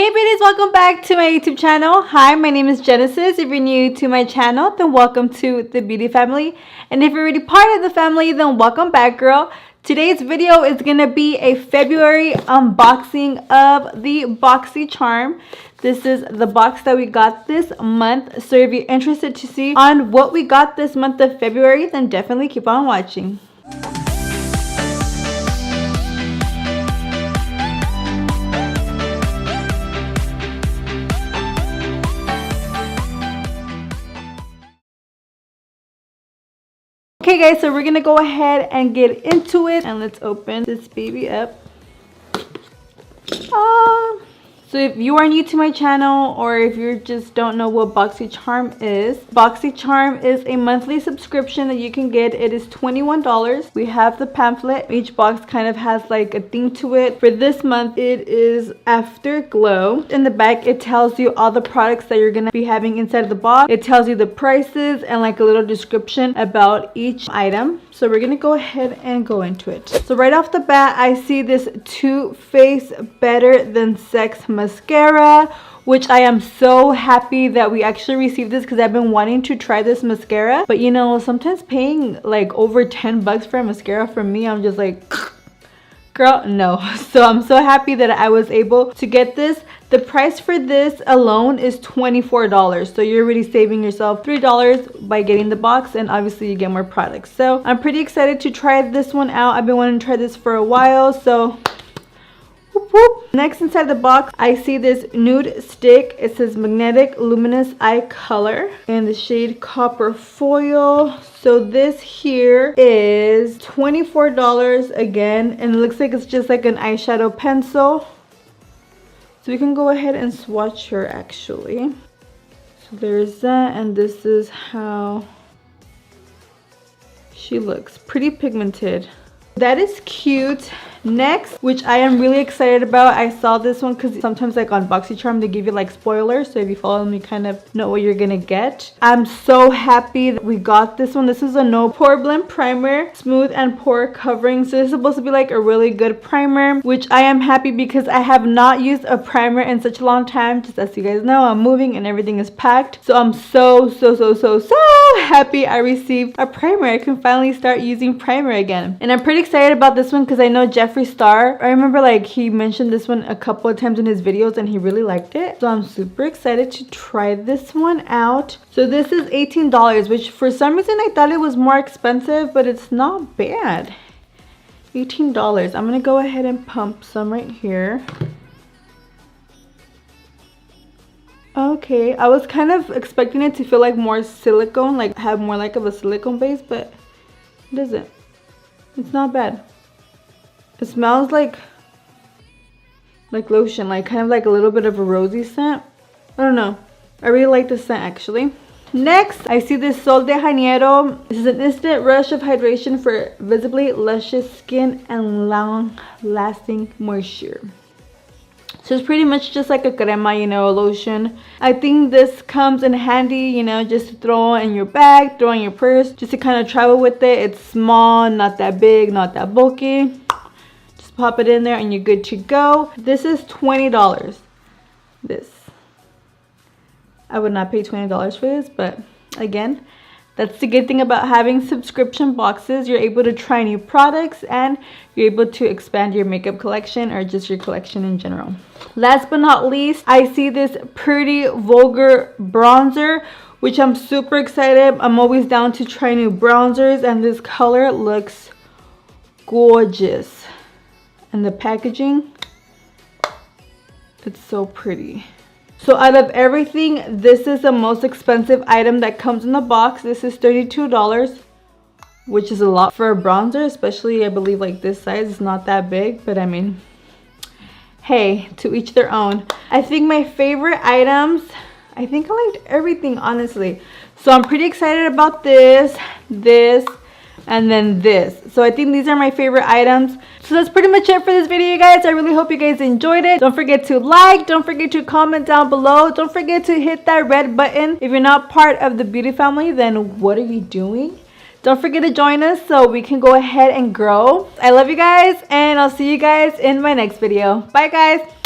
Hey beauties, welcome back to my YouTube channel. Hi, my name is Genesis. If you're new to my channel, then welcome to the beauty family. And if you're already part of the family, then welcome back, girl. Today's video is going to be a February unboxing of the Boxy charm. This is the box that we got this month. So if you're interested to see on what we got this month of February, then definitely keep on watching. Okay guys, so we're gonna go ahead and get into it, and let's open this baby up. So if you are new to my channel, or if you just don't know what BoxyCharm is a monthly subscription that you can get. It is $21. We have the pamphlet. Each box kind of has like a theme to it. For this month, it is Afterglow. In the back, it tells you all the products that you're gonna be having inside of the box. It tells you the prices and like a little description about each item. So we're gonna go ahead and go into it. So right off the bat, I see this Too Faced Better Than Sex mascara, which I am so happy that we actually received this, because I've been wanting to try this mascara. But you know, sometimes paying like over 10 bucks for a mascara, for me, I'm just like, girl, no. So I'm so happy that I was able to get this. The price for this alone is $24. So you're already saving yourself $3 by getting the box, and obviously you get more products. So I'm pretty excited to try this one out. I've been wanting to try this for a while, so whoop, whoop. Next, inside the box, I see this nude stick. It says Magnetic Luminous Eye Color in the shade Copper Foil. So this here is $24 again, and it looks like it's just like an eyeshadow pencil. So we can go ahead and swatch her actually. So there's that, and this is how she looks. Pretty pigmented. That is cute. Next, which I am really excited about, I saw this one because sometimes like on BoxyCharm they give you like spoilers, so if you follow them you kind of know what you're gonna get. I'm so happy that we got this one. This is a no pore blend primer, smooth and pore covering. So this is supposed to be like a really good primer, which I am happy because I have not used a primer in such a long time. Just as you guys know, I'm moving and everything is packed, so I'm so happy I received a primer. I can finally start using primer again, and I'm pretty excited about this one because I know Jeffree Star, I remember like he mentioned this one a couple of times in his videos and he really liked it. So I'm super excited to try this one out. So this is $18, which for some reason I thought it was more expensive, but it's not bad. $18. I'm gonna go ahead and pump some right here. Okay, I was kind of expecting it to feel like more silicone, like have more like of a silicone base, but it doesn't. It's not bad. It smells like lotion, like kind of like a little bit of a rosy scent. I don't know. I really like the scent actually. Next, I see this Sol de Janeiro. This is an instant rush of hydration for visibly luscious skin and long-lasting moisture. So it's pretty much just like a crema, you know, a lotion. I think this comes in handy, you know, just to throw in your bag, throw in your purse, just to kind of travel with it. It's small, not that big, not that bulky. Pop it in there and you're good to go. This is $20. This, I would not pay $20 for this, but again, that's the good thing about having subscription boxes. You're able to try new products and you're able to expand your makeup collection or just your collection in general. Last but not least, I see this Pretty Vulgar bronzer, which I'm super excited. I'm always down to try new bronzers, and this color looks gorgeous. And the packaging, it's so pretty. So out of everything, this is the most expensive item that comes in the box. This is $32, which is a lot for a bronzer, especially I believe like this size. It's not that big, but I mean, hey, to each their own. I think my favorite items, I think I liked everything honestly. So I'm pretty excited about this, and then this. So I think these are my favorite items. So that's pretty much it for this video, you guys. I really hope you guys enjoyed it. Don't forget to like, don't forget to comment down below, don't forget to hit that red button. If you're not part of the beauty family, then what are you doing? Don't forget to join us so we can go ahead and grow. I love you guys, and I'll see you guys in my next video. Bye guys.